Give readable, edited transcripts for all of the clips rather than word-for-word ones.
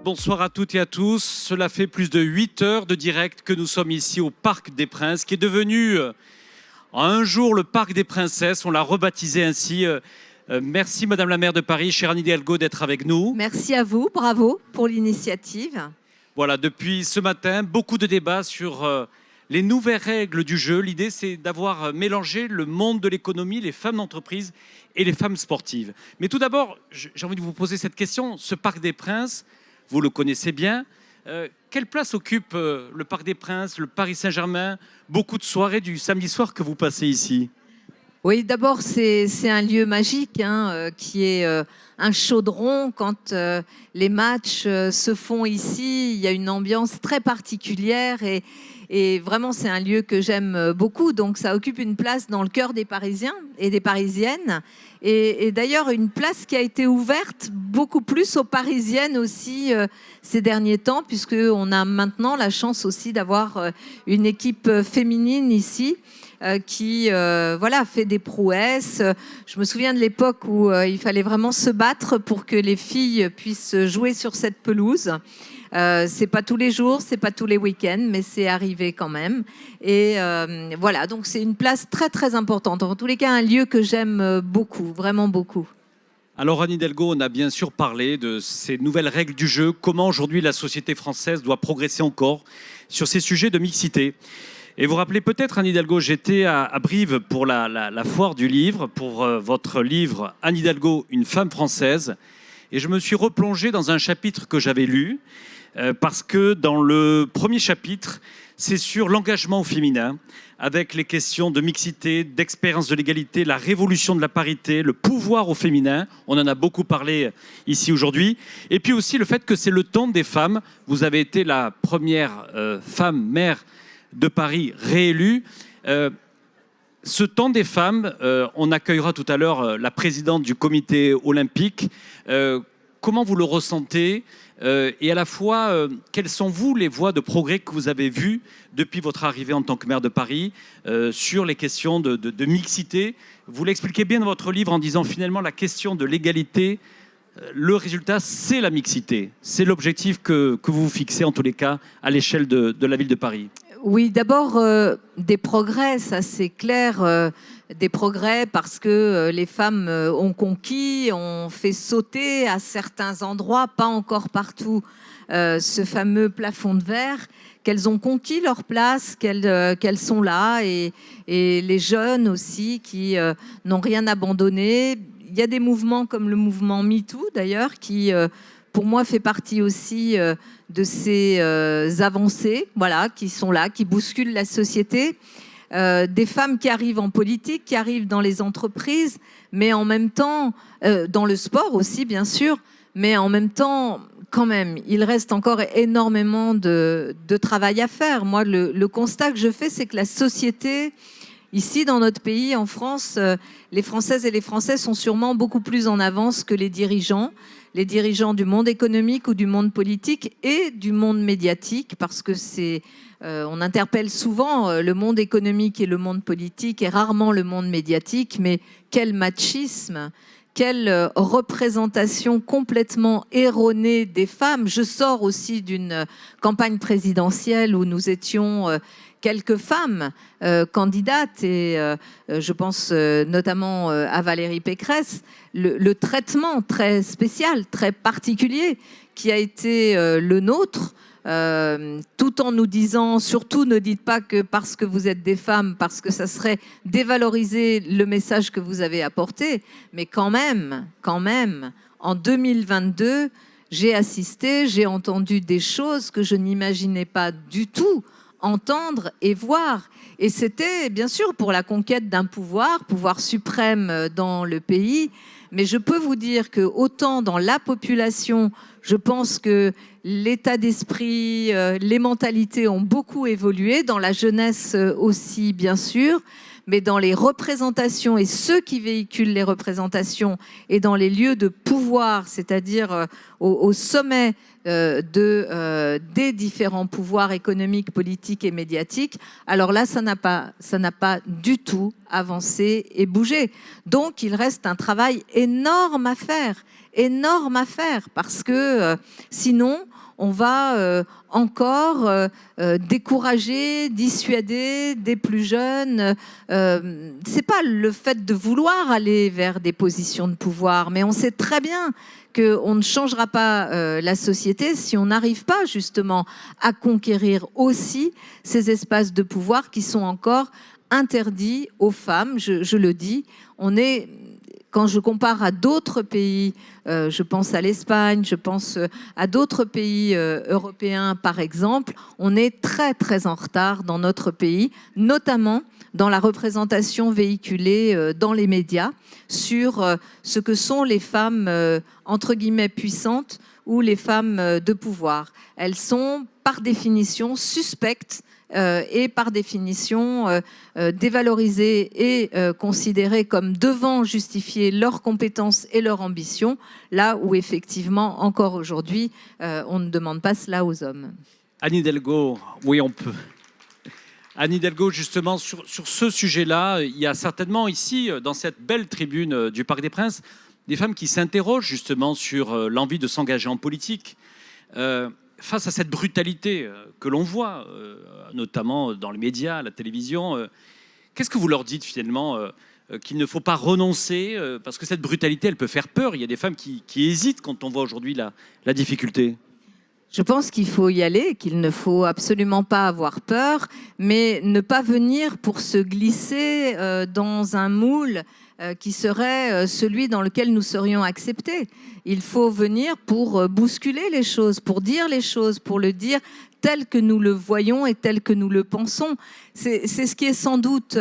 Bonsoir à toutes et à tous. Cela fait plus de 8 heures de direct que nous sommes ici au Parc des Princes, qui est devenu en un jour le Parc des Princesses. On l'a rebaptisé ainsi. Merci Madame la maire de Paris, chère Anne Hidalgo, d'être avec nous. Merci à vous, bravo pour l'initiative. Voilà, depuis ce matin, beaucoup de débats sur les nouvelles règles du jeu. L'idée, c'est d'avoir mélangé le monde de l'économie, les femmes d'entreprise et les femmes sportives. Mais tout d'abord, j'ai envie de vous poser cette question. Ce Parc des Princes, vous le connaissez bien. Quelle place occupe le Parc des Princes, le Paris Saint-Germain? Beaucoup de soirées du samedi soir que vous passez ici. Oui, d'abord, c'est un lieu magique qui est un chaudron. Quand les matchs se font ici, il y a une ambiance très particulière et vraiment, c'est un lieu que j'aime beaucoup. Donc, ça occupe une place dans le cœur des Parisiens et des Parisiennes. Et d'ailleurs, une place qui a été ouverte beaucoup plus aux Parisiennes aussi ces derniers temps, puisqu'on a maintenant la chance aussi d'avoir une équipe féminine ici. Qui fait des prouesses. Je me souviens de l'époque où il fallait vraiment se battre pour que les filles puissent jouer sur cette pelouse. C'est pas tous les jours, c'est pas tous les week-ends, mais c'est arrivé quand même. Et voilà, donc c'est une place très très importante. En tous les cas, un lieu que j'aime beaucoup, vraiment beaucoup. Alors Anne Hidalgo, on a bien sûr parlé de ces nouvelles règles du jeu, comment aujourd'hui la société française doit progresser encore sur ces sujets de mixité. Et vous rappelez peut-être, Anne Hidalgo, j'étais à Brive pour la foire du livre, pour votre livre Anne Hidalgo, une femme française. Et je me suis replongé dans un chapitre que j'avais lu, parce que dans le premier chapitre, c'est sur l'engagement au féminin, avec les questions de mixité, d'expérience de l'égalité, la révolution de la parité, le pouvoir au féminin. On en a beaucoup parlé ici aujourd'hui. Et puis aussi le fait que c'est le temps des femmes. Vous avez été la première femme maire de Paris réélue. Ce temps des femmes, on accueillera tout à l'heure la présidente du comité olympique. Comment vous le ressentez et à la fois, quelles sont vous les voies de progrès que vous avez vues depuis votre arrivée en tant que maire de Paris sur les questions de mixité? Vous l'expliquez bien dans votre livre en disant finalement la question de l'égalité, le résultat, c'est la mixité. C'est l'objectif que vous vous fixez en tous les cas à l'échelle de la ville de Paris. Oui, d'abord des progrès, ça c'est clair, des progrès parce que les femmes ont conquis, ont fait sauter à certains endroits, pas encore partout, ce fameux plafond de verre, qu'elles ont conquis leur place, qu'elles sont là et les jeunes aussi qui n'ont rien abandonné. Il y a des mouvements comme le mouvement MeToo d'ailleurs qui pour moi, fait partie aussi de ces avancées, voilà, qui sont là, qui bousculent la société. Des femmes qui arrivent en politique, qui arrivent dans les entreprises, mais en même temps, dans le sport aussi, bien sûr, mais en même temps, quand même, il reste encore énormément de travail à faire. Moi, le constat que je fais, c'est que la société, ici, dans notre pays, en France, les Françaises et les Français sont sûrement beaucoup plus en avance que les dirigeants du monde économique ou du monde politique et du monde médiatique, parce que on interpelle souvent le monde économique et le monde politique et rarement le monde médiatique, mais quel machisme, quelle représentation complètement erronée des femmes. Je sors aussi d'une campagne présidentielle où nous étions quelques femmes candidates et je pense notamment à Valérie Pécresse, le traitement très spécial, très particulier qui a été le nôtre, tout en nous disant surtout ne dites pas que parce que vous êtes des femmes, parce que ça serait dévaloriser le message que vous avez apporté, mais quand même, en 2022, j'ai entendu des choses que je n'imaginais pas du tout entendre et voir. Et c'était bien sûr pour la conquête d'un pouvoir suprême dans le pays. Mais je peux vous dire que autant dans la population, je pense que l'état d'esprit, les mentalités ont beaucoup évolué, dans la jeunesse aussi bien sûr, mais dans les représentations et ceux qui véhiculent les représentations et dans les lieux de pouvoir, c'est-à-dire au sommet des différents pouvoirs économiques, politiques et médiatiques, alors là, ça n'a pas du tout avancé et bougé. Donc, il reste un travail énorme à faire, parce que sinon, on va encore décourager, dissuader des plus jeunes. C'est pas le fait de vouloir aller vers des positions de pouvoir, mais on sait très bien qu'on ne changera pas la société si on n'arrive pas justement à conquérir aussi ces espaces de pouvoir qui sont encore interdits aux femmes. Je le dis, quand je compare à d'autres pays, je pense à l'Espagne, je pense à d'autres pays européens par exemple, on est très très en retard dans notre pays, notamment dans la représentation véhiculée dans les médias sur ce que sont les femmes entre guillemets puissantes ou les femmes de pouvoir. Elles sont par définition suspectes et par définition dévalorisées et considérées comme devant justifier leurs compétences et leur ambition, là où effectivement, encore aujourd'hui, on ne demande pas cela aux hommes. Anne Hidalgo, oui, on peut. Anne Hidalgo, justement, sur ce sujet-là, il y a certainement ici, dans cette belle tribune du Parc des Princes, des femmes qui s'interrogent justement sur l'envie de s'engager en politique. Face à cette brutalité que l'on voit, notamment dans les médias, à la télévision, qu'est-ce que vous leur dites finalement qu'il ne faut pas renoncer parce que cette brutalité, elle peut faire peur. Il y a des femmes qui hésitent quand on voit aujourd'hui la difficulté. Je pense qu'il faut y aller, qu'il ne faut absolument pas avoir peur, mais ne pas venir pour se glisser dans un moule qui serait celui dans lequel nous serions acceptés. Il faut venir pour bousculer les choses, pour dire les choses, pour le dire tel que nous le voyons et tel que nous le pensons. C'est ce qui est sans doute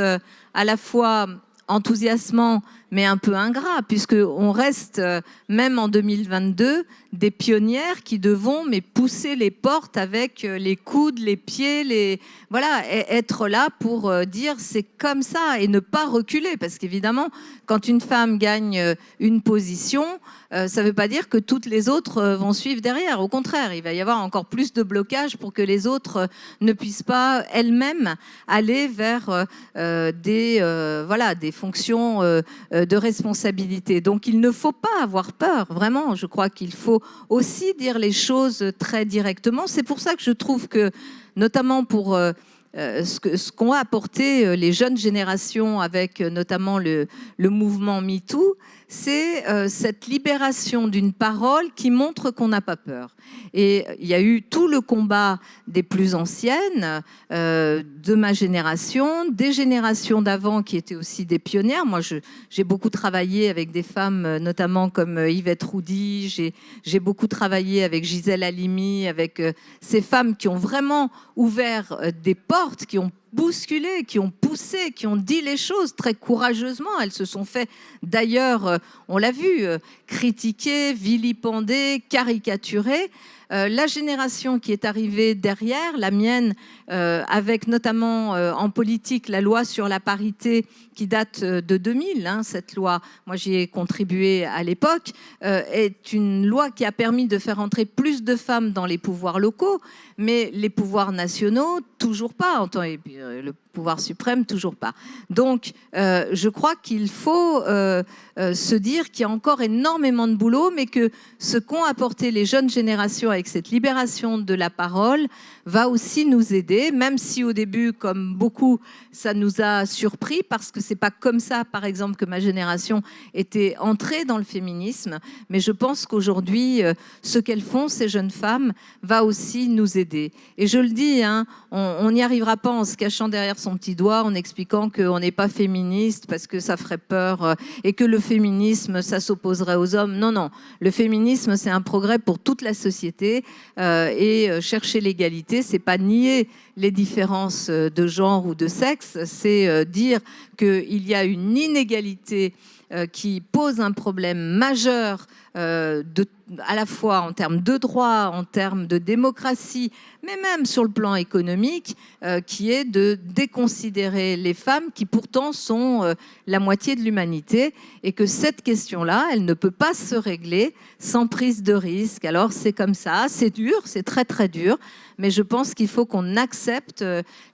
à la fois enthousiasmant, mais un peu ingrat, puisqu'on reste, même en 2022, des pionnières qui devons pousser les portes avec les coudes, les pieds, voilà, être là pour dire c'est comme ça et ne pas reculer. Parce qu'évidemment, quand une femme gagne une position, ça ne veut pas dire que toutes les autres vont suivre derrière. Au contraire, il va y avoir encore plus de blocage pour que les autres ne puissent pas elles-mêmes aller vers des fonctions de responsabilité. Donc il ne faut pas avoir peur, vraiment. Je crois qu'il faut aussi dire les choses très directement. C'est pour ça que je trouve que, notamment pour ce qu'ont apporté les jeunes générations avec notamment le mouvement MeToo, c'est cette libération d'une parole qui montre qu'on n'a pas peur. Et il y a eu tout le combat des plus anciennes, de ma génération, des générations d'avant qui étaient aussi des pionnières. Moi, j'ai beaucoup travaillé avec des femmes, notamment comme Yvette Roudy, j'ai beaucoup travaillé avec Gisèle Halimi, avec ces femmes qui ont vraiment ouvert des portes, qui ont bousculé, qui ont poussé, qui ont dit les choses très courageusement. Elles se sont fait, d'ailleurs, on l'a vu, critiquer, vilipender, caricaturer. La génération qui est arrivée derrière, la mienne, avec notamment en politique la loi sur la parité qui date de 2000, cette loi, moi j'y ai contribué à l'époque, est une loi qui a permis de faire entrer plus de femmes dans les pouvoirs locaux, mais les pouvoirs nationaux, toujours pas, et puis, le pouvoir suprême, toujours pas. Donc, je crois qu'il faut se dire qu'il y a encore énormément de boulot, mais que ce qu'ont apporté les jeunes générations avec cette libération de la parole va aussi nous aider, même si au début, comme beaucoup, ça nous a surpris, parce que c'est pas comme ça, par exemple, que ma génération était entrée dans le féminisme. Mais je pense qu'aujourd'hui, ce qu'elles font, ces jeunes femmes, va aussi nous aider. Et je le dis, on n'y arrivera pas en se cachant derrière son petit doigt, en expliquant qu'on n'est pas féministe parce que ça ferait peur et que le féminisme, ça s'opposerait aux hommes. Non, non. Le féminisme, c'est un progrès pour toute la société et chercher l'égalité, c'est pas nier les différences de genre ou de sexe, c'est dire qu'il y a une inégalité qui pose un problème majeur à la fois en termes de droit, en termes de démocratie, mais même sur le plan économique, qui est de déconsidérer les femmes qui pourtant sont la moitié de l'humanité, et que cette question-là, elle ne peut pas se régler sans prise de risque. Alors c'est comme ça, c'est dur, c'est très très dur, mais je pense qu'il faut qu'on accepte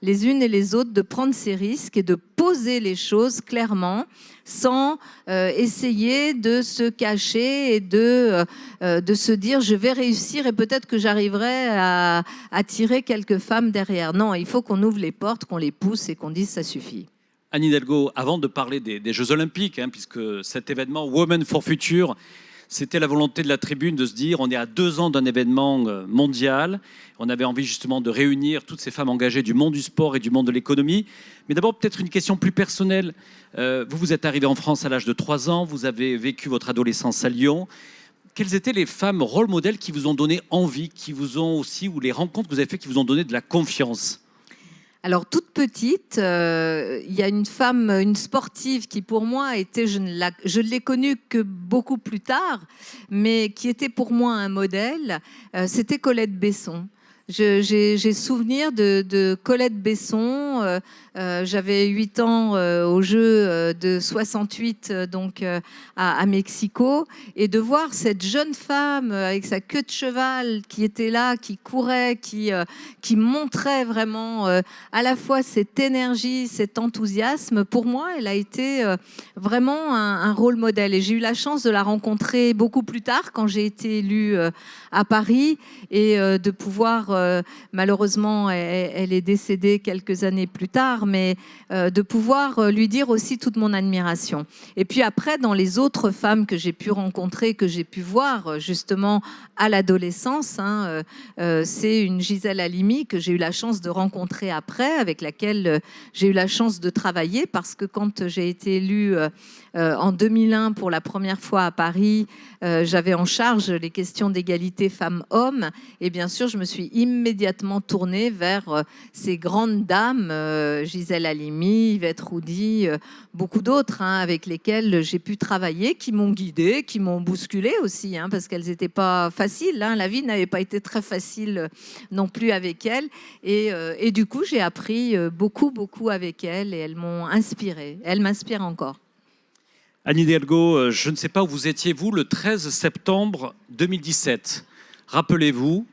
les unes et les autres de prendre ces risques et de poser les choses clairement, sans essayer de se cacher et de se dire je vais réussir et peut-être que j'arriverai à attirer quelques femmes derrière. Non, il faut qu'on ouvre les portes, qu'on les pousse et qu'on dise ça suffit. Anne Hidalgo, avant de parler des Jeux Olympiques, puisque cet événement Women for Future, c'était la volonté de la tribune de se dire on est à 2 ans d'un événement mondial. On avait envie justement de réunir toutes ces femmes engagées du monde du sport et du monde de l'économie. Mais d'abord, peut-être une question plus personnelle. Vous êtes arrivée en France à l'âge de 3 ans. Vous avez vécu votre adolescence à Lyon. Quelles étaient les femmes rôle modèles qui vous ont donné envie, qui vous ont aussi, ou les rencontres que vous avez faites qui vous ont donné de la confiance? Alors, toute petite, il y a une femme, une sportive qui, pour moi, était, je ne l'ai connue que beaucoup plus tard, mais qui était pour moi un modèle, c'était Colette Besson. J'ai souvenir de Colette Besson. J'avais 8 ans aux Jeux de 68, donc à Mexico, et de voir cette jeune femme avec sa queue de cheval qui était là, qui courait, qui montrait vraiment à la fois cette énergie, cet enthousiasme. Pour moi, elle a été vraiment un rôle modèle. Et j'ai eu la chance de la rencontrer beaucoup plus tard, quand j'ai été élue à Paris, et de pouvoir, malheureusement, elle est décédée quelques années plus tard, mais de pouvoir lui dire aussi toute mon admiration. Et puis après, dans les autres femmes que j'ai pu rencontrer, que j'ai pu voir justement à l'adolescence, c'est une Gisèle Halimi que j'ai eu la chance de rencontrer après, avec laquelle j'ai eu la chance de travailler, parce que quand j'ai été élue en 2001 pour la première fois à Paris, j'avais en charge les questions d'égalité femmes-hommes, et bien sûr je me suis immédiatement tournée vers ces grandes dames, Gisèle Halimi, Yvette Roudy, beaucoup d'autres avec lesquelles j'ai pu travailler, qui m'ont guidée, qui m'ont bousculée aussi, parce qu'elles n'étaient pas faciles, la vie n'avait pas été très facile non plus avec elles, et du coup j'ai appris beaucoup avec elles, et elles m'ont inspirée, elles m'inspirent encore. Anne Hidalgo, je ne sais pas où vous étiez, vous, le 13 septembre 2017. Rappelez-vous,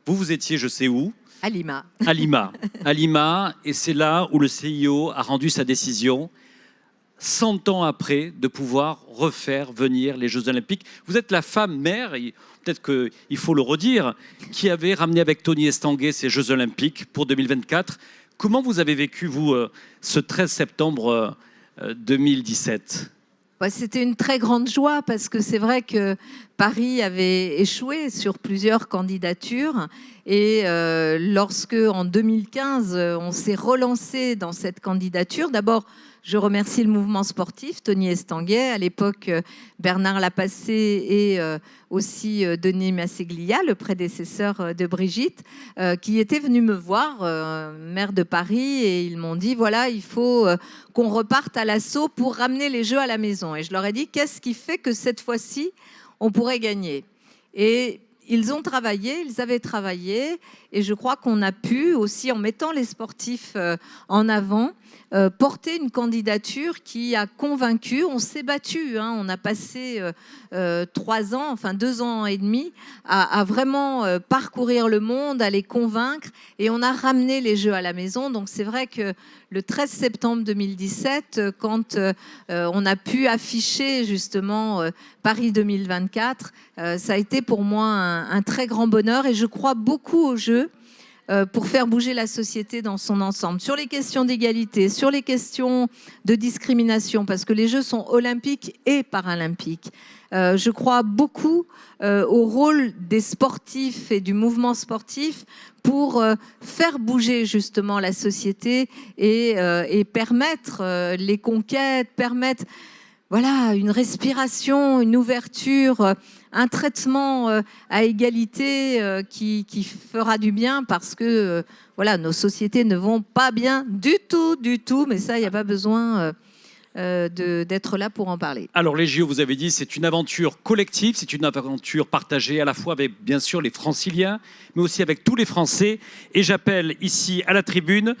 vous étiez, je sais où. À Lima. À Lima, et c'est là où le CIO a rendu sa décision, 100 ans après, de pouvoir refaire venir les Jeux Olympiques. Vous êtes la femme mère, peut-être qu'il faut le redire, qui avait ramené avec Tony Estanguet ces Jeux Olympiques pour 2024. Comment vous avez vécu, vous, ce 13 septembre 2017 ? C'était une très grande joie, parce que c'est vrai que Paris avait échoué sur plusieurs candidatures, et lorsque en 2015 on s'est relancé dans cette candidature, d'abord je remercie le mouvement sportif, Tony Estanguet, à l'époque Bernard Lapassé, et aussi Denis Masseglia, le prédécesseur de Brigitte, qui étaient venus me voir, maire de Paris, et ils m'ont dit voilà, il faut qu'on reparte à l'assaut pour ramener les Jeux à la maison. Et je leur ai dit qu'est-ce qui fait que cette fois-ci on pourrait gagner. Et ils avaient travaillé, et je crois qu'on a pu aussi, en mettant les sportifs en avant, porter une candidature qui a convaincu. On s'est battu, on a passé 3 ans, enfin 2 ans et demi, à vraiment parcourir le monde, à les convaincre, et on a ramené les Jeux à la maison. Donc c'est vrai que le 13 septembre 2017, quand on a pu afficher justement Paris 2024, ça a été pour moi un très grand bonheur, et je crois beaucoup aux Jeux pour faire bouger la société dans son ensemble, sur les questions d'égalité, sur les questions de discrimination, parce que les Jeux sont olympiques et paralympiques. Je crois beaucoup au rôle des sportifs et du mouvement sportif pour faire bouger justement la société, et permettre les conquêtes, permettre une respiration, une ouverture, un traitement à égalité qui fera du bien, parce que nos sociétés ne vont pas bien du tout, mais ça, il n'y a pas besoin d'être là pour en parler. Alors les JO, vous avez dit, c'est une aventure collective, c'est une aventure partagée à la fois avec bien sûr les franciliens, mais aussi avec tous les Français. Et j'appelle ici à la tribune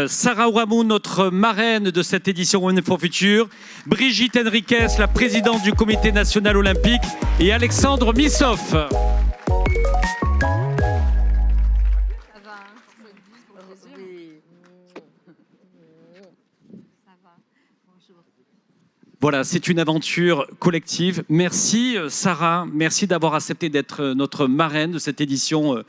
Sarah Ouamoun, notre marraine de cette édition Women for Future, Brigitte Henriquez, la présidente du Comité national olympique, et Alexandre Missoff. Voilà, c'est une aventure collective. Merci Sarah, merci d'avoir accepté d'être notre marraine de cette édition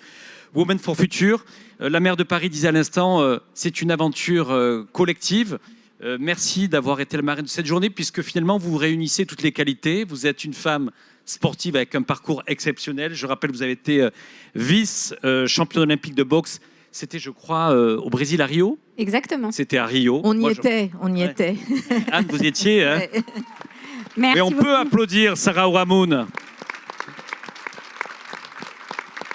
Women for Future. La maire de Paris disait à l'instant, c'est une aventure collective. Merci d'avoir été la marraine de cette journée, puisque finalement vous réunissez toutes les qualités. Vous êtes une femme sportive avec un parcours exceptionnel. Je rappelle, vous avez été vice-championne olympique de boxe. C'était, je crois, au Brésil, à Rio. Exactement. C'était à Rio. On y était. Anne, vous y étiez, hein? Ouais. Merci Et on beaucoup. peut applaudir Sarah Ouamoun.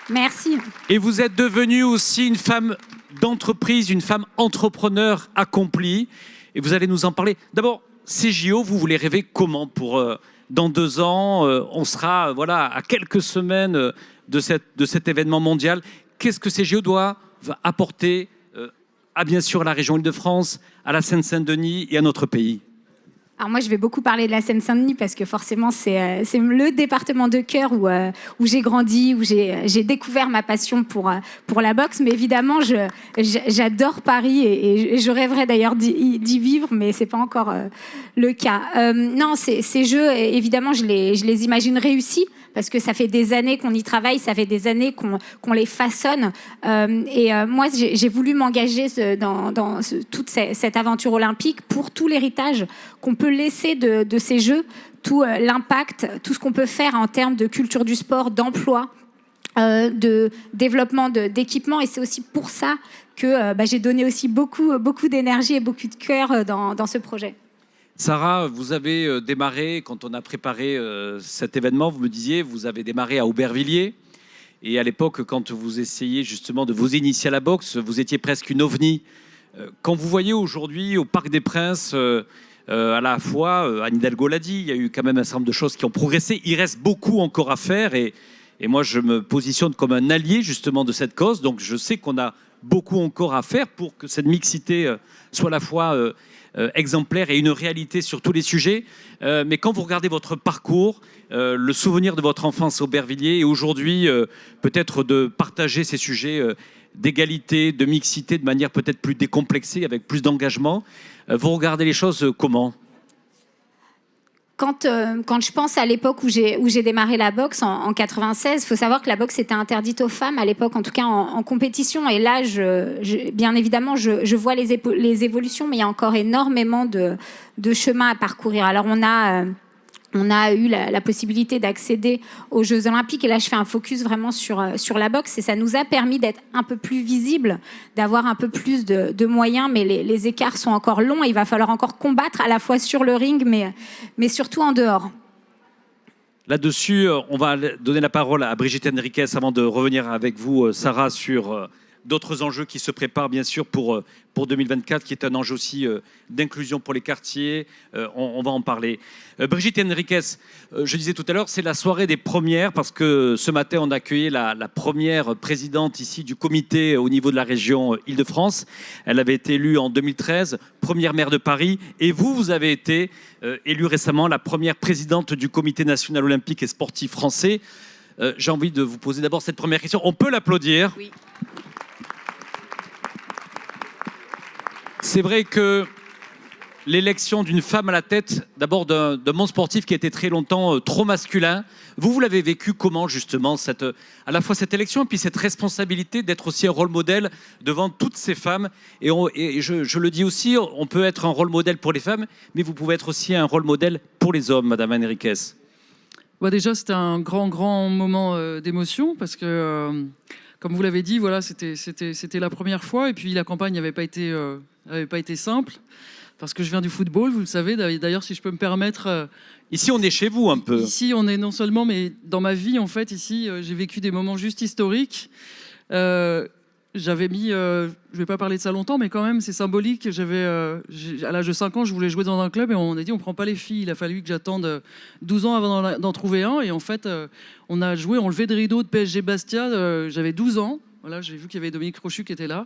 Merci. Et vous êtes devenue aussi une femme d'entreprise, une femme entrepreneur accomplie. Et vous allez nous en parler. D'abord, ces JO, vous voulez rêver comment pour dans 2 ans, on sera voilà, à quelques semaines de cet événement mondial. Qu'est-ce que ces JO doivent apporter à bien sûr la région Île-de-France, à la Seine-Saint-Denis et à notre pays? Alors moi, je vais beaucoup parler de la Seine-Saint-Denis parce que forcément, c'est le département de cœur où j'ai grandi, où j'ai découvert ma passion pour la boxe. Mais évidemment, j'adore Paris et je rêverais d'ailleurs d'y vivre, mais c'est pas encore le cas. Non, ces jeux, évidemment, je les imagine réussis parce que ça fait des années qu'on y travaille, ça fait des années qu'on les façonne. Moi, j'ai voulu m'engager dans toute cette aventure olympique pour tout l'héritage qu'on peut laisser de ces jeux, tout l'impact, tout ce qu'on peut faire en termes de culture du sport, d'emploi, de développement d'équipements. Et c'est aussi pour ça que j'ai donné aussi beaucoup d'énergie et beaucoup de cœur dans ce projet. Sarah, vous avez démarré, quand on a préparé cet événement, vous me disiez, vous avez démarré à Aubervilliers. Et à l'époque, quand vous essayez justement de vous initier à la boxe, vous étiez presque une ovni. Quand vous voyez aujourd'hui au Parc des Princes, à la fois, Anne Hidalgo l'a dit, il y a eu quand même un certain nombre de choses qui ont progressé. Il reste beaucoup encore à faire et moi, je me positionne comme un allié justement de cette cause. Donc, je sais qu'on a beaucoup encore à faire pour que cette mixité soit à la fois exemplaire et une réalité sur tous les sujets. Mais quand vous regardez votre parcours, le souvenir de votre enfance à Aubervilliers et aujourd'hui, peut-être de partager ces sujets d'égalité, de mixité de manière peut-être plus décomplexée, avec plus d'engagement, vous regardez les choses comment ? Quand je pense à l'époque où j'ai démarré la boxe en 96, il faut savoir que la boxe était interdite aux femmes à l'époque, en tout cas en compétition. Et là, bien évidemment, je vois les évolutions, mais il y a encore énormément de chemin à parcourir. Alors, on a eu la possibilité d'accéder aux Jeux Olympiques. Et là, je fais un focus vraiment sur la boxe. Et ça nous a permis d'être un peu plus visible, d'avoir un peu plus de moyens. Mais les écarts sont encore longs. Et il va falloir encore combattre à la fois sur le ring, mais surtout en dehors. Là-dessus, on va donner la parole à Brigitte Henriquez avant de revenir avec vous, Sarah, sur d'autres enjeux qui se préparent bien sûr pour 2024, qui est un enjeu aussi d'inclusion pour les quartiers. On va en parler. Brigitte Henriquez, je disais tout à l'heure, c'est la soirée des premières parce que ce matin, on a accueilli la première présidente ici du comité au niveau de la région Île-de-France. Elle avait été élue en 2013, première maire de Paris. Et vous avez été élue récemment la première présidente du comité national olympique et sportif français. J'ai envie de vous poser d'abord cette première question. On peut l'applaudir. Oui. C'est vrai que l'élection d'une femme à la tête, d'abord d'un monde sportif qui a été très longtemps trop masculin, vous l'avez vécu comment justement, à la fois cette élection et puis cette responsabilité d'être aussi un rôle modèle devant toutes ces femmes. Et je le dis aussi, on peut être un rôle modèle pour les femmes, mais vous pouvez être aussi un rôle modèle pour les hommes, Madame Henriquez. Déjà, c'était un grand moment d'émotion parce que, comme vous l'avez dit, voilà, c'était la première fois. Et puis la campagne n'avait pas été simple parce que je viens du football, vous le savez. D'ailleurs, si je peux me permettre, ici, on est chez vous un peu. Ici, on est non seulement, mais dans ma vie, en fait, ici, j'ai vécu des moments juste historiques. j'avais mis, je vais pas parler de ça longtemps, mais quand même, c'est symbolique. À l'âge de 5 ans, je voulais jouer dans un club et on a dit on prend pas les filles. Il a fallu que j'attende 12 ans avant d'en trouver un. Et en fait, on a joué en levé de rideau de PSG Bastia. J'avais 12 ans. Voilà, j'ai vu qu'il y avait Dominique Rochu qui était là.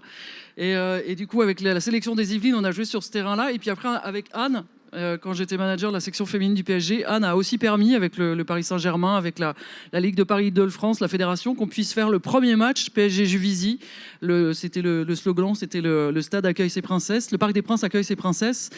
Et du coup, avec la sélection des Yvelines, on a joué sur ce terrain-là. Et puis après, avec Anne, quand j'étais manager de la section féminine du PSG, Anne a aussi permis, avec le Paris Saint-Germain, avec la Ligue de Paris Île-de-France, la fédération, qu'on puisse faire le premier match PSG-Juvisy. C'était le slogan, c'était le stade accueille ses princesses, le Parc des Princes accueille ses princesses.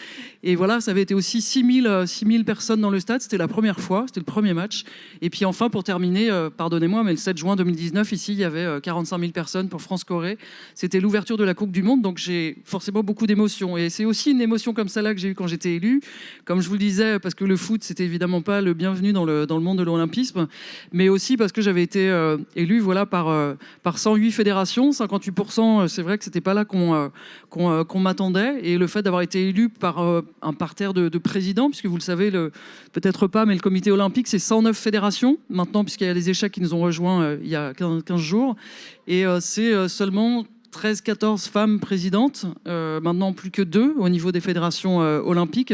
Et voilà, ça avait été aussi 6000 personnes dans le stade. C'était la première fois, c'était le premier match. Et puis enfin, pour terminer, pardonnez-moi, mais le 7 juin 2019, ici, il y avait 45 000 personnes pour France-Corée. C'était l'ouverture de la Coupe du Monde, donc j'ai forcément beaucoup d'émotions. Et c'est aussi une émotion comme celle-là que j'ai eue quand j'étais élue. Comme je vous le disais, parce que le foot, c'était évidemment pas le bienvenu dans le monde de l'olympisme, mais aussi parce que j'avais été élu par 108 fédérations, 58%, c'est vrai que c'était pas là qu'on m'attendait. Et le fait d'avoir été élu par un parterre de présidents, puisque vous le savez, peut-être pas, mais le comité olympique, c'est 109 fédérations maintenant, puisqu'il y a les échecs qui nous ont rejoints il y a 15 jours. Et c'est seulement 13-14 femmes présidentes, maintenant plus que 2 au niveau des fédérations olympiques.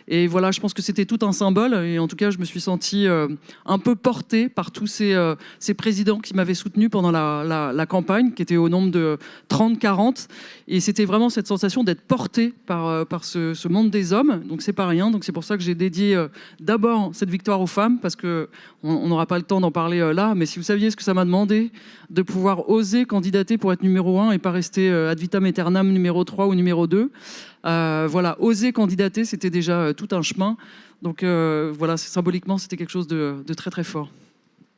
Et voilà, je pense que c'était tout un symbole. Et en tout cas, je me suis sentie un peu portée par tous ces présidents qui m'avaient soutenue pendant la campagne, qui était au nombre de 30-40. Et c'était vraiment cette sensation d'être portée par ce monde des hommes. Donc c'est pas rien. Donc c'est pour ça que j'ai dédié d'abord cette victoire aux femmes, parce qu'on n'aura pas le temps d'en parler là. Mais si vous saviez ce que ça m'a demandé de pouvoir oser candidater pour être numéro 1 et pas rester ad vitam aeternam numéro 3 ou numéro 2. Voilà, oser candidater, c'était déjà tout un chemin. Donc voilà, symboliquement, c'était quelque chose de très très fort.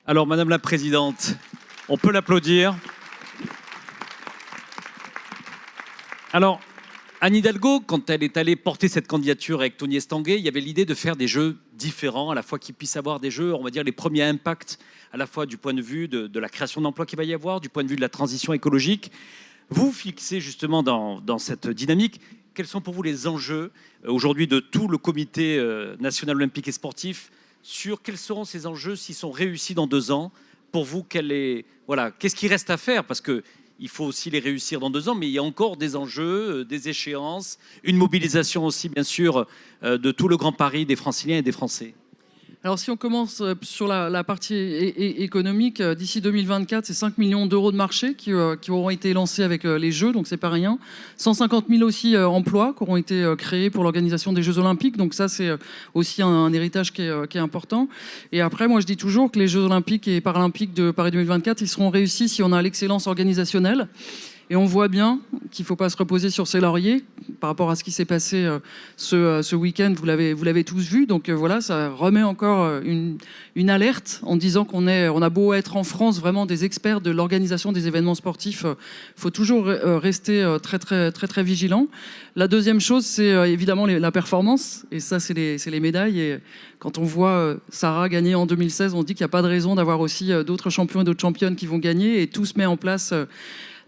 Alors, Madame la Présidente, on peut l'applaudir. Alors, Anne Hidalgo, quand elle est allée porter cette candidature avec Tony Estanguet, il y avait l'idée de faire des jeux différents, à la fois qu'ils puissent avoir des jeux, on va dire, les premiers impacts, à la fois du point de vue de la création d'emplois qu'il va y avoir, du point de vue de la transition écologique. Vous fixez justement dans cette dynamique, quels sont pour vous les enjeux aujourd'hui de tout le comité national olympique et sportif, sur quels seront ces enjeux s'ils sont réussis dans 2 ans? Pour vous, qu'est-ce qui reste à faire? Parce qu'il faut aussi les réussir dans 2 ans, mais il y a encore des enjeux, des échéances, une mobilisation aussi, bien sûr, de tout le Grand Paris, des Franciliens et des Français. Alors si on commence sur la partie économique, d'ici 2024, c'est 5 millions d'euros de marché qui auront été lancés avec les Jeux, donc c'est pas rien. 150 000 aussi emplois qui auront été créés pour l'organisation des Jeux Olympiques, donc ça c'est aussi un héritage qui est important. Et après, moi je dis toujours que les Jeux Olympiques et Paralympiques de Paris 2024, ils seront réussis si on a l'excellence organisationnelle. Et on voit bien qu'il ne faut pas se reposer sur ses lauriers par rapport à ce qui s'est passé ce week-end. Vous l'avez tous vu. Donc voilà, ça remet encore une alerte en disant on a beau être en France vraiment des experts de l'organisation des événements sportifs. Il faut toujours rester très, très, très, très vigilant. La deuxième chose, c'est évidemment la performance. Et ça, c'est les médailles. Et quand on voit Sarah gagner en 2016, on dit qu'il n'y a pas de raison d'avoir aussi d'autres champions et d'autres championnes qui vont gagner. Et tout se met en place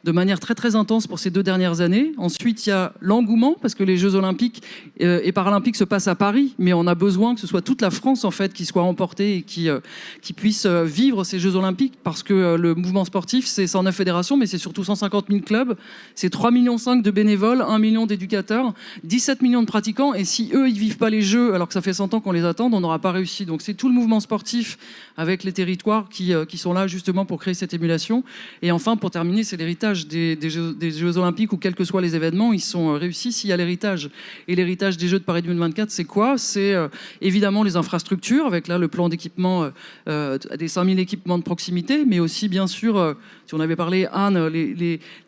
de manière très très intense pour ces 2 dernières années. Ensuite, il y a l'engouement, parce que les Jeux Olympiques et Paralympiques se passent à Paris, mais on a besoin que ce soit toute la France en fait qui soit emportée et qui puisse vivre ces Jeux Olympiques, parce que le mouvement sportif, c'est 109 fédérations, mais c'est surtout 150 000 clubs, c'est 3,5 millions de bénévoles, 1 million d'éducateurs, 17 millions de pratiquants, et si eux, ils vivent pas les Jeux, alors que ça fait 100 ans qu'on les attend, on n'aura pas réussi. Donc c'est tout le mouvement sportif avec les territoires qui sont là justement pour créer cette émulation. Et enfin, pour terminer, c'est l'héritage des Jeux Olympiques, où quels que soient les événements, ils sont réussis s'il y a l'héritage. Et l'héritage des Jeux de Paris 2024, c'est quoi? C'est évidemment les infrastructures, avec là le plan d'équipement des 5000 équipements de proximité, mais aussi bien sûr, si on avait parlé, Anne,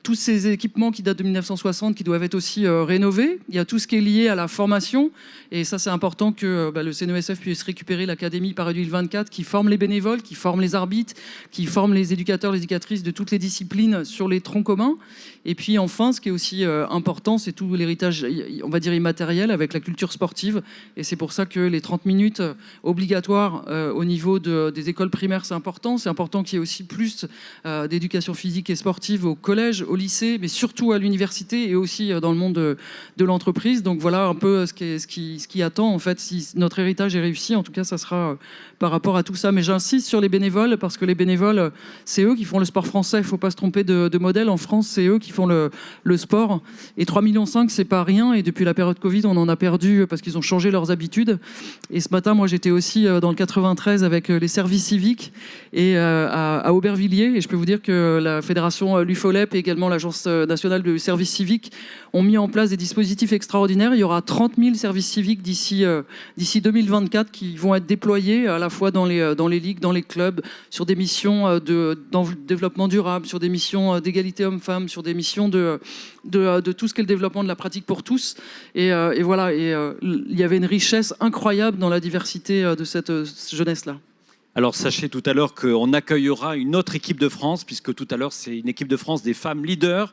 tous ces équipements qui datent de 1960 qui doivent être aussi rénovés. Il y a tout ce qui est lié à la formation, et ça c'est important que le CNESF puisse récupérer l'Académie Paris 2024 qui forme les bénévoles, qui forme les arbitres, qui forme les éducateurs, les éducatrices de toutes les disciplines sur les troncs communs. Et puis enfin, ce qui est aussi important, c'est tout l'héritage, on va dire, immatériel avec la culture sportive. Et c'est pour ça que les 30 minutes obligatoires au niveau des écoles primaires, c'est important. C'est important qu'il y ait aussi plus d'éducation physique et sportive au collège, au lycée, mais surtout à l'université et aussi dans le monde de l'entreprise. Donc voilà un peu ce qui attend, en fait, si notre héritage est réussi. En tout cas, ça sera par rapport à tout ça. Mais j'insiste sur les bénévoles, parce que les bénévoles, c'est eux qui font le sport français. Il ne faut pas se tromper de modèle. essentiel en France, c'est eux qui font le sport. Et 3,5 millions, c'est pas rien. Et depuis la période Covid, on en a perdu parce qu'ils ont changé leurs habitudes. Et ce matin, moi, j'étais aussi dans le 93 avec les services civiques et à Aubervilliers. Et je peux vous dire que la fédération l'UFOLEP et également l'Agence nationale de service civique ont mis en place des dispositifs extraordinaires. Il y aura 30 000 services civiques d'ici 2024 qui vont être déployés à la fois dans les ligues, dans les clubs, sur des missions de développement durable, sur des missions d'égalité homme-femme, sur des missions de tout ce qu'est le développement de la pratique pour tous. Et voilà, il y avait une richesse incroyable dans la diversité de cette jeunesse-là. Alors sachez tout à l'heure qu'on accueillera une autre équipe de France, puisque tout à l'heure c'est une équipe de France des femmes leaders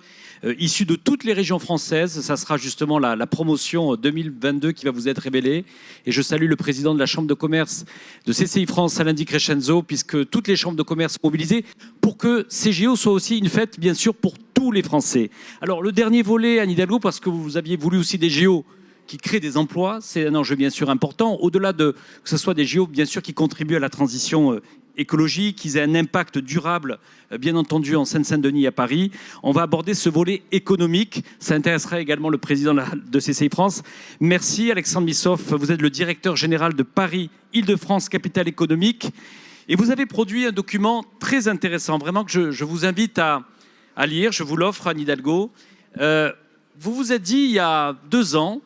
issues de toutes les régions françaises. Ça sera justement la promotion 2022 qui va vous être révélée. Et je salue le président de la Chambre de commerce de CCI France, Alain Di Crescenzo, puisque toutes les chambres de commerce sont mobilisées pour que ces JO soient aussi une fête, bien sûr, pour tous les Français. Alors le dernier volet, Anne Hidalgo, parce que vous aviez voulu aussi des JO qui créent des emplois, c'est un enjeu bien sûr important, au-delà de que ce soit des JO bien sûr qui contribuent à la transition écologique, qu'ils aient un impact durable, bien entendu en Seine-Saint-Denis et à Paris. On va aborder ce volet économique, ça intéressera également le président de CCI France. Merci Alexandre Missoff, vous êtes le directeur général de Paris Île-de-France Capitale économique, et vous avez produit un document très intéressant, vraiment que je vous invite à lire, je vous l'offre Anne Hidalgo. Vous vous êtes dit il y a 2 ans,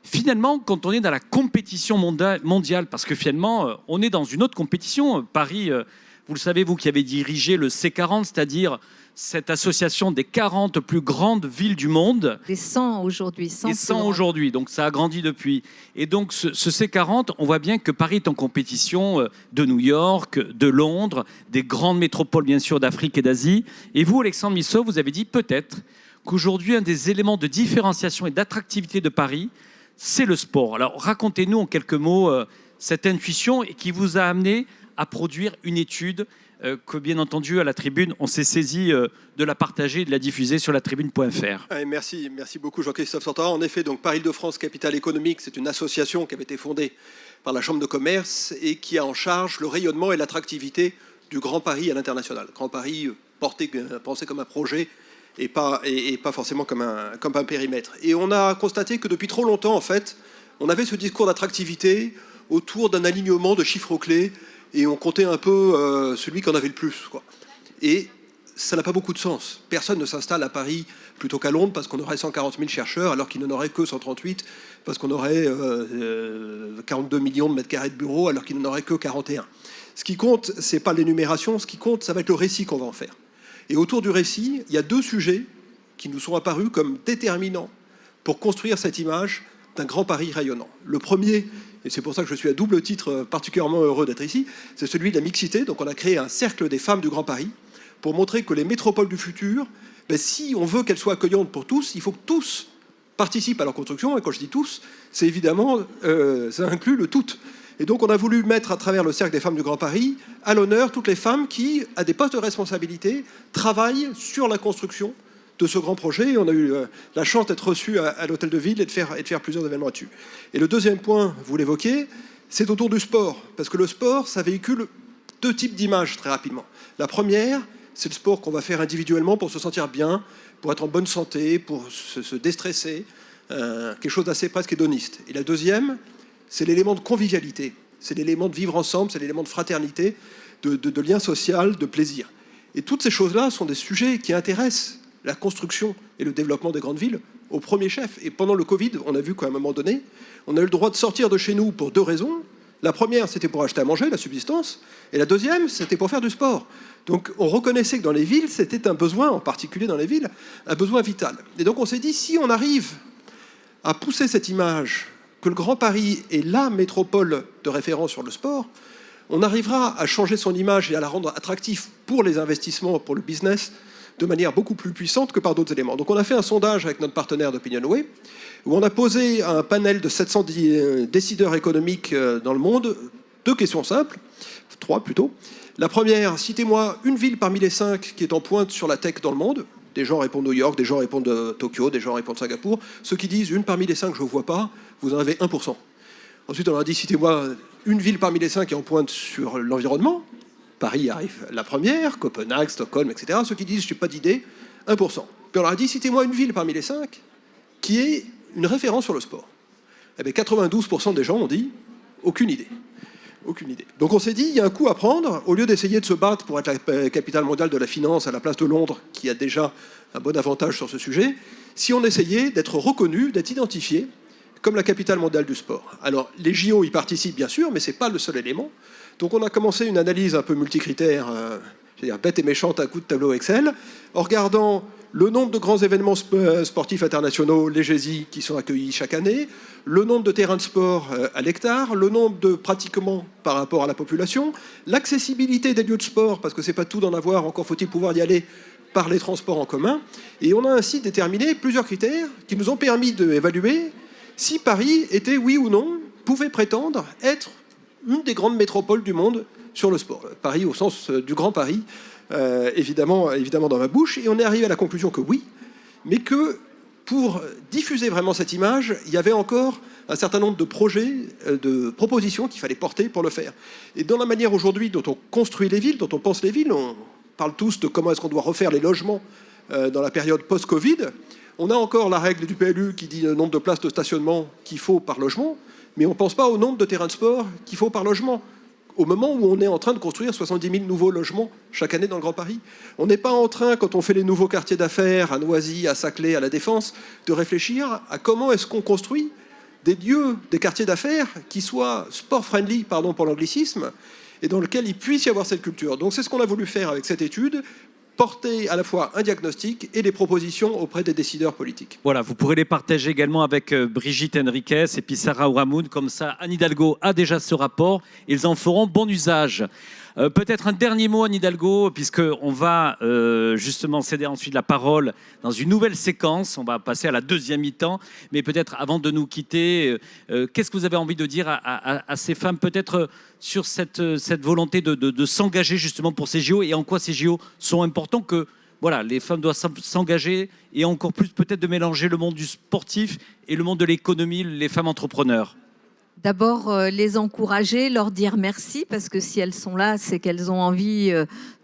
finalement, quand on est dans la compétition mondiale, parce que finalement, on est dans une autre compétition. Paris, vous le savez, vous qui avez dirigé le C40, c'est-à-dire cette association des 40 plus grandes villes du monde. Des 100 aujourd'hui. 100 aujourd'hui, donc ça a grandi depuis. Et donc ce C40, on voit bien que Paris est en compétition de New York, de Londres, des grandes métropoles bien sûr d'Afrique et d'Asie. Et vous, Alexandre Missoff, vous avez dit peut-être qu'aujourd'hui, un des éléments de différenciation et d'attractivité de Paris, c'est le sport. Alors racontez-nous en quelques mots cette intuition et qui vous a amené à produire une étude que bien entendu à la Tribune, on s'est saisi de la partager et de la diffuser sur latribune.fr. Merci beaucoup Jean-Christophe Santara. En effet, donc Paris Île-de-France Capitale économique, c'est une association qui avait été fondée par la Chambre de commerce et qui a en charge le rayonnement et l'attractivité du Grand Paris à l'international. Grand Paris pensé comme un projet et pas forcément comme un périmètre. Et on a constaté que depuis trop longtemps, en fait, on avait ce discours d'attractivité autour d'un alignement de chiffres clés et on comptait un peu celui qu'on avait le plus, quoi. Et ça n'a pas beaucoup de sens. Personne ne s'installe à Paris plutôt qu'à Londres parce qu'on aurait 140 000 chercheurs alors qu'il n'en aurait que 138, parce qu'on aurait 42 millions de mètres carrés de bureaux alors qu'il n'en aurait que 41. Ce qui compte, c'est pas l'énumération, ce qui compte, ça va être le récit qu'on va en faire. Et autour du récit, il y a 2 sujets qui nous sont apparus comme déterminants pour construire cette image d'un Grand Paris rayonnant. Le premier, et c'est pour ça que je suis à double titre particulièrement heureux d'être ici, c'est celui de la mixité. Donc on a créé un cercle des femmes du Grand Paris pour montrer que les métropoles du futur, si on veut qu'elles soient accueillantes pour tous, il faut que tous participent à leur construction. Et quand je dis tous, c'est évidemment, ça inclut le tout. Et donc on a voulu mettre à travers le cercle des femmes du Grand Paris à l'honneur toutes les femmes qui, à des postes de responsabilité, travaillent sur la construction de ce grand projet. Et on a eu la chance d'être reçus à l'hôtel de ville et de faire plusieurs événements là-dessus. Et le deuxième point, vous l'évoquez, c'est autour du sport. Parce que le sport, ça véhicule 2 types d'images très rapidement. La première, c'est le sport qu'on va faire individuellement pour se sentir bien, pour être en bonne santé, pour se déstresser, quelque chose d'assez presque hédoniste. Et la deuxième, c'est l'élément de convivialité, c'est l'élément de vivre ensemble, c'est l'élément de fraternité, de lien social, de plaisir. Et toutes ces choses-là sont des sujets qui intéressent la construction et le développement des grandes villes au premier chef. Et pendant le Covid, on a vu qu'à un moment donné, on a eu le droit de sortir de chez nous pour 2 raisons. La première, c'était pour acheter à manger, la subsistance. Et la deuxième, c'était pour faire du sport. Donc on reconnaissait que dans les villes, c'était un besoin, en particulier dans les villes, un besoin vital. Et donc on s'est dit, si on arrive à pousser cette image que le Grand Paris est la métropole de référence sur le sport, on arrivera à changer son image et à la rendre attractive pour les investissements, pour le business, de manière beaucoup plus puissante que par d'autres éléments. Donc on a fait un sondage avec notre partenaire d'Opinionway, où on a posé à un panel de 710 décideurs économiques dans le monde 2 questions simples, 3 plutôt. La première, citez-moi une ville parmi les 5 qui est en pointe sur la tech dans le monde. Des gens répondent New York, des gens répondent Tokyo, des gens répondent Singapour. Ceux qui disent une parmi les 5, je ne vois pas, vous en avez 1%. Ensuite, on leur a dit, citez-moi une ville parmi les 5 qui est en pointe sur l'environnement. Paris arrive la première, Copenhague, Stockholm, etc. Ceux qui disent, je n'ai pas d'idée, 1%. Puis on leur a dit, citez-moi une ville parmi les 5 qui est une référence sur le sport. Eh bien, 92% des gens ont dit, aucune idée. Aucune idée. Donc on s'est dit, il y a un coup à prendre, au lieu d'essayer de se battre pour être la capitale mondiale de la finance à la place de Londres, qui a déjà un bon avantage sur ce sujet, si on essayait d'être reconnu, d'être identifié comme la capitale mondiale du sport. Alors les JO y participent bien sûr, mais ce n'est pas le seul élément. Donc on a commencé une analyse un peu multicritère, bête et méchante à coup de tableau Excel, en regardant le nombre de grands événements sportifs internationaux, les GESI, qui sont accueillis chaque année, le nombre de terrains de sport à l'hectare, le nombre de pratiquants par rapport à la population, l'accessibilité des lieux de sport, parce que c'est pas tout d'en avoir, encore faut-il pouvoir y aller par les transports en commun. Et on a ainsi déterminé plusieurs critères qui nous ont permis d'évaluer si Paris était, oui ou non, pouvait prétendre être une des grandes métropoles du monde sur le sport. Paris au sens du Grand Paris, évidemment dans ma bouche. Et on est arrivé à la conclusion que oui, mais que pour diffuser vraiment cette image, il y avait encore un certain nombre de projets, de propositions qu'il fallait porter pour le faire. Et dans la manière aujourd'hui dont on construit les villes, dont on pense les villes, on parle tous de comment est-ce qu'on doit refaire les logements dans la période post-Covid. On a encore la règle du PLU qui dit le nombre de places de stationnement qu'il faut par logement, mais on ne pense pas au nombre de terrains de sport qu'il faut par logement. Au moment où on est en train de construire 70 000 nouveaux logements chaque année dans le Grand Paris. On n'est pas en train, quand on fait les nouveaux quartiers d'affaires à Noisy, à Saclay, à La Défense, de réfléchir à comment est-ce qu'on construit des lieux, des quartiers d'affaires qui soient sport-friendly, pardon pour l'anglicisme, et dans lesquels il puisse y avoir cette culture. Donc c'est ce qu'on a voulu faire avec cette étude, porter à la fois un diagnostic et des propositions auprès des décideurs politiques. Voilà, vous pourrez les partager également avec Brigitte Henriquez et puis Sarah Ouramoun. Comme ça, Anne Hidalgo a déjà ce rapport. Ils en feront bon usage. Peut-être un dernier mot, Anne Hidalgo, puisqu'on va justement céder ensuite la parole dans une nouvelle séquence. On va passer à la deuxième mi-temps. Mais peut-être avant de nous quitter, qu'est-ce que vous avez envie de dire à ces femmes, peut-être sur cette volonté de s'engager justement pour ces JO, et en quoi ces JO sont importants, que voilà, les femmes doivent s'engager, et encore plus peut-être de mélanger le monde du sportif et le monde de l'économie, les femmes entrepreneurs? D'abord, les encourager, leur dire merci, parce que si elles sont là, c'est qu'elles ont envie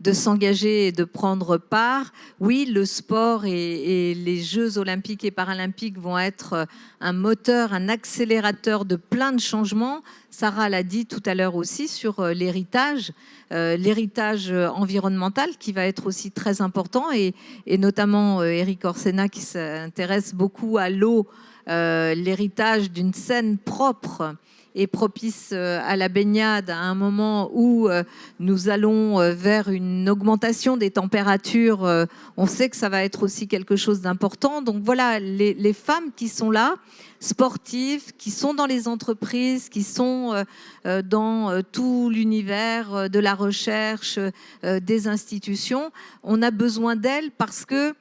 de s'engager et de prendre part. Oui, le sport et les Jeux olympiques et paralympiques vont être un moteur, un accélérateur de plein de changements. Sarah l'a dit tout à l'heure aussi sur l'héritage environnemental qui va être aussi très important, et notamment Éric Orsena qui s'intéresse beaucoup à l'eau, l'héritage d'une Seine propre et propice à la baignade à un moment où nous allons vers une augmentation des températures. On sait que ça va être aussi quelque chose d'important. Donc voilà, les femmes qui sont là, sportives, qui sont dans les entreprises, qui sont dans tout l'univers de la recherche, des institutions, on a besoin d'elles parce que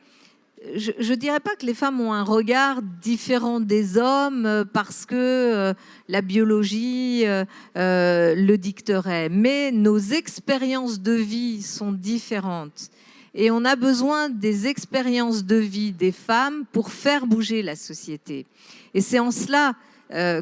je ne dirais pas que les femmes ont un regard différent des hommes parce que la biologie le dicterait, mais nos expériences de vie sont différentes. Et on a besoin des expériences de vie des femmes pour faire bouger la société. Et c'est en cela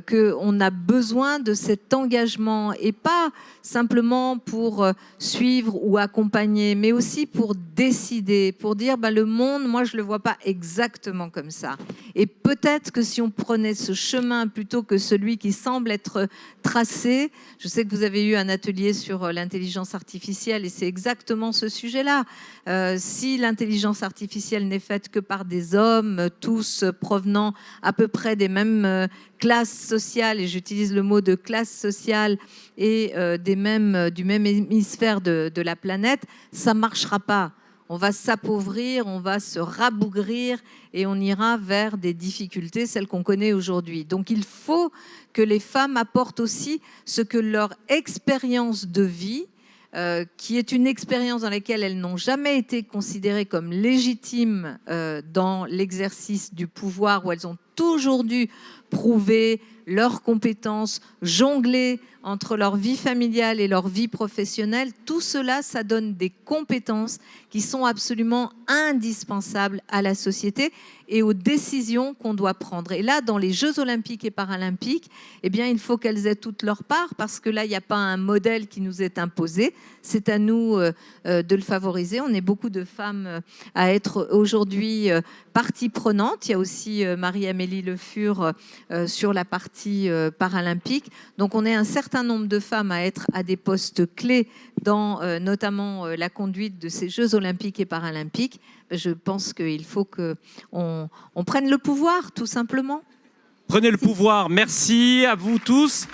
qu'on a besoin de cet engagement, et pas simplement pour suivre ou accompagner, mais aussi pour décider, pour dire le monde, moi je ne le vois pas exactement comme ça. Et peut-être que si on prenait ce chemin plutôt que celui qui semble être tracé, je sais que vous avez eu un atelier sur l'intelligence artificielle et c'est exactement ce sujet-là. Si l'intelligence artificielle n'est faite que par des hommes, tous provenant à peu près des mêmes classes sociales, et j'utilise le mot de classe sociale, et du même hémisphère de la planète, ça ne marchera pas. On va s'appauvrir, on va se rabougrir et on ira vers des difficultés, celles qu'on connaît aujourd'hui. Donc il faut que les femmes apportent aussi ce que leur expérience de vie, qui est une expérience dans laquelle elles n'ont jamais été considérées comme légitimes dans l'exercice du pouvoir, où elles ont toujours dû prouver leurs compétences, jongler entre leur vie familiale et leur vie professionnelle, tout cela, ça donne des compétences qui sont absolument indispensables à la société et aux décisions qu'on doit prendre. Et là, dans les Jeux olympiques et paralympiques, eh bien, il faut qu'elles aient toute leur part, parce que là, il n'y a pas un modèle qui nous est imposé. C'est à nous de le favoriser. On est beaucoup de femmes à être aujourd'hui partie prenante. Il y a aussi Marie-Amélie Le Fur sur la partie paralympique. Donc, on est un certain nombre de femmes à être à des postes clés dans notamment la conduite de ces Jeux olympiques et paralympiques. Je pense qu'il faut qu'on prenne le pouvoir, tout simplement. Prenez le pouvoir. Merci à vous tous.